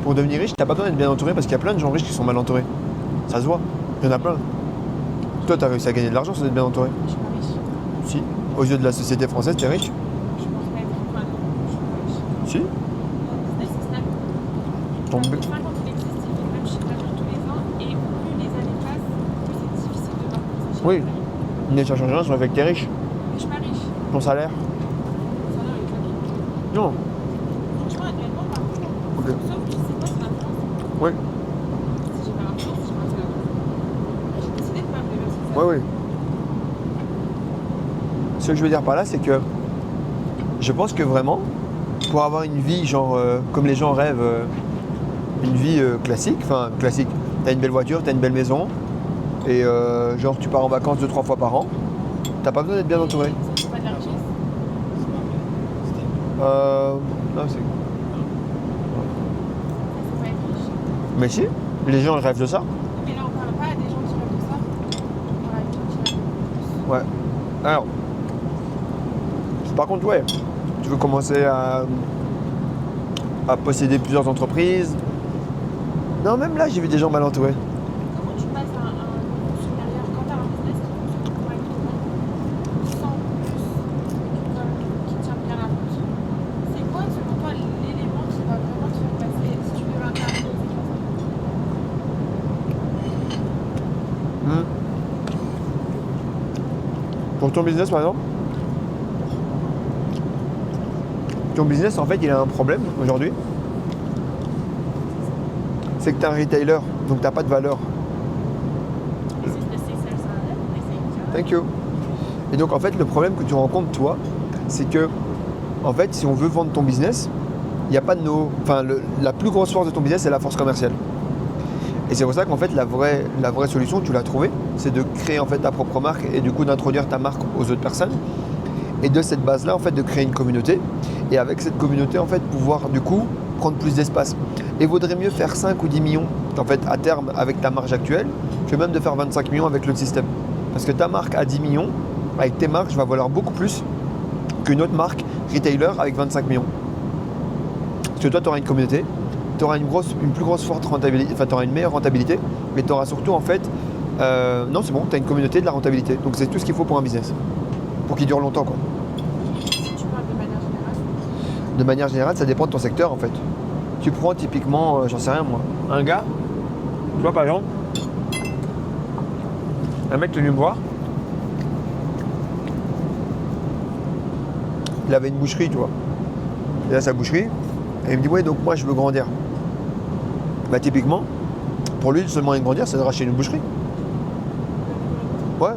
pour devenir riche, t'as pas besoin d'être bien entouré parce qu'il y a plein de gens riches qui sont mal entourés. Ça se voit. Il y en a plein. Toi, t'as réussi à gagner de l'argent sans être bien entouré. Je suis pas riche. Si. Aux yeux de la société française, t'es riche. Je pense pas être enfin, non, je suis pas riche. Si. Mon business c'est stable. Ton Ça bu- fait 5 ans qu'il existe, il fait le même chiffre d'affaires tous les ans et plus les années passent, plus c'est difficile de voir ça chez Oui. les salariés. Mais ça change rien, ça fait que t'es riche. Mais je suis pas riche. Ton salaire. Mon salaire est claqué. Non. Franchement, annuellement, par contre, Ok. sauf que c'est quoi, c'est l'influence. Oui. Si j'ai pas l'influence, j'ai pas un salaire. J'ai décidé de pas me déverser ça. Oui, oui. Ce que je veux dire par là, c'est que je pense que vraiment, pour avoir une vie genre comme les gens rêvent, une vie classique, enfin classique, t'as une belle voiture, t'as une belle maison, et genre tu pars en vacances 2-3 fois par an, t'as pas besoin d'être bien entouré. Ça fait pas de la richesse. Non, c'est... Ça c'est pas être riche. Mais si, les gens rêvent de ça. Mais là, on parle pas à des gens qui rêvent de ça. On parle à des gens qui rêvent de plus. Ouais. Alors, par contre, ouais, tu veux commencer à posséder plusieurs entreprises. Non, même là, j'ai vu des gens mal entourés. Comment tu passes à un niveau supérieur quand tu as un business qui fonctionne correctement, sans plus, qui tient bien la route? C'est quoi, selon toi, l'élément qui va vraiment te faire passer si tu veux l'interviewer, c'est quoi ça? Pour ton business, par exemple, ton business, en fait, il a un problème aujourd'hui. C'est que tu es un retailer, donc tu n'as pas de valeur. This is the Caesar salad, they say. Thank you. Et donc, en fait, le problème que tu rencontres, toi, c'est que, en fait, si on veut vendre ton business, il n'y a pas de no... Enfin, la plus grosse force de ton business, c'est la force commerciale. Et c'est pour ça qu'en fait, la vraie solution, tu l'as trouvée, c'est de créer en fait ta propre marque et du coup d'introduire ta marque aux autres personnes. Et de cette base-là, en fait, de créer une communauté. Et avec cette communauté, en fait, pouvoir du coup prendre plus d'espace. Et vaudrait mieux faire 5 ou 10 millions, en fait, à terme avec ta marge actuelle, que même de faire 25 millions avec l'autre système. Parce que ta marque à 10 millions, avec tes marques, va valoir beaucoup plus qu'une autre marque retailer avec 25 millions. Parce que toi, tu auras une communauté, tu auras une plus grosse forte rentabilité, enfin, tu auras une meilleure rentabilité, mais tu auras surtout, en fait, non, c'est bon, tu as une communauté, de la rentabilité. Donc, c'est tout ce qu'il faut pour un business, pour qu'il dure longtemps, quoi. Si tu parles de manière générale, De manière générale, ça dépend de ton secteur, en fait. Tu prends typiquement, j'en sais rien, moi, un gars, tu vois, par exemple, un mec qui est venu me voir, il avait une boucherie, tu vois. Il a sa boucherie, et il me dit, ouais, donc moi, je veux grandir. Bah, typiquement, pour lui, le seul moyen de grandir, c'est de racheter une boucherie. Ouais.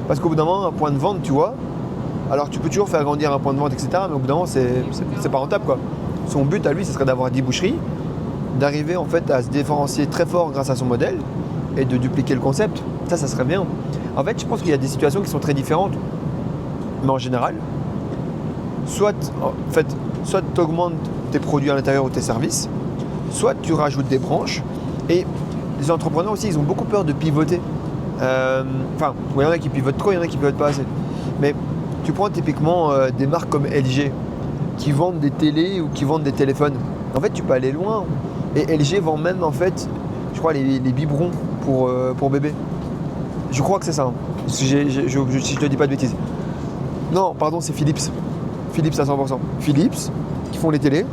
Parce qu'au bout d'un moment, un point de vente, tu vois, alors tu peux toujours faire grandir un point de vente, etc., mais au bout d'un moment, c'est pas rentable, quoi. Son but à lui, ce serait d'avoir 10 boucheries, d'arriver en fait à se différencier très fort grâce à son modèle et de dupliquer le concept. Ça serait bien. En fait, je pense qu'il y a des situations qui sont très différentes. Mais en général, soit tu augmentes tes produits à l'intérieur ou tes services, soit tu rajoutes des branches. Et les entrepreneurs aussi, ils ont beaucoup peur de pivoter. Enfin, il y en a qui pivotent trop, il y en a qui pivotent pas assez. Mais tu prends typiquement des marques comme LG qui vendent des télés ou qui vendent des téléphones. En fait, tu peux aller loin. Et LG vend même, en fait, je crois, les biberons pour bébé. Je crois que c'est ça. Hein. Si je te dis pas de bêtises. Non, pardon, c'est Philips. Philips à 100%. Philips, qui font les télés,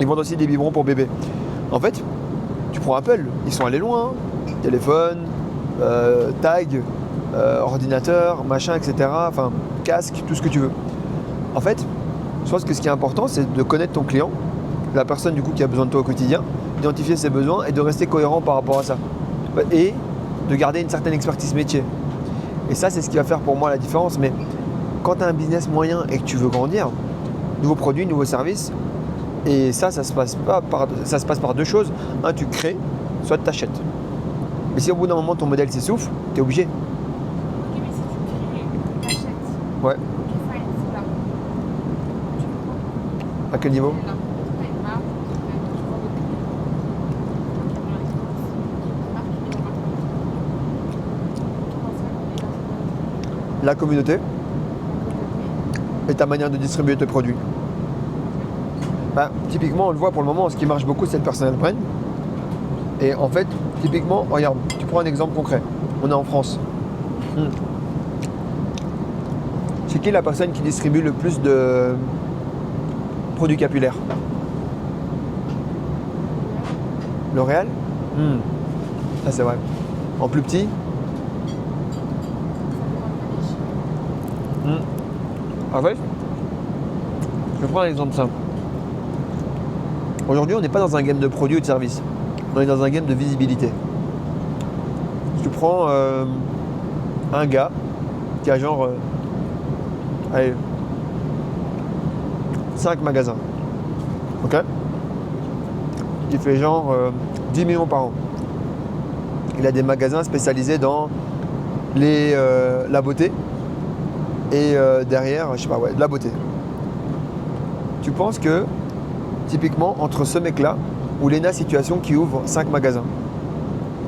ils vendent aussi des biberons pour bébé. En fait, tu prends Apple, ils sont allés loin. Hein. Téléphone, tag, ordinateur, machin, etc. Enfin, casque, tout ce que tu veux. En fait, je pense que ce qui est important, c'est de connaître ton client, la personne du coup qui a besoin de toi au quotidien, identifier ses besoins et de rester cohérent par rapport à ça. Et de garder une certaine expertise métier. Et ça, c'est ce qui va faire pour moi la différence. Mais quand tu as un business moyen et que tu veux grandir, nouveaux produits, nouveaux services, et ça se passe par deux choses. Un, tu crées, soit tu achètes. Mais si au bout d'un moment ton modèle s'essouffle, tu es obligé. ok, mais si tu crées, tu achètes. Ouais. Ok, fine, c'est là. Tu prends. À quel niveau? C'est là. Tu as une marque, tu vends des produits. Tu as une marque, et la marque. Comment ça, on est là? La communauté et ta manière de distribuer tes produits. Bah, typiquement, on le voit pour le moment, ce qui marche beaucoup, c'est le personal brand. Et en fait, typiquement, regarde, tu prends un exemple concret. On est en France. C'est qui la personne qui distribue le plus de produits capillaires? L'Oréal. Ça, c'est vrai. En plus petit. En fait, je vais prendre un exemple simple. Aujourd'hui, on n'est pas dans un game de produits ou de services. On est dans un game de visibilité. Tu prends un gars qui a genre 5 magasins. Ok? Qui fait genre 10 millions par an. Il a des magasins spécialisés dans la beauté et derrière, je sais pas, ouais, de la beauté. Tu penses que, typiquement, entre ce mec-là ou Lena Situation qui ouvre 5 magasins,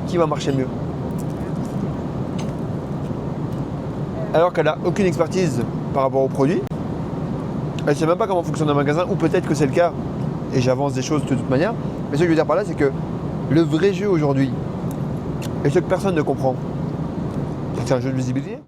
qui va marcher mieux? Alors qu'elle n'a aucune expertise par rapport au produit, elle ne sait même pas comment fonctionne un magasin, ou peut-être que c'est le cas, et j'avance des choses de toute manière, mais ce que je veux dire par là, c'est que le vrai jeu aujourd'hui, et ce que personne ne comprend, c'est un jeu de visibilité.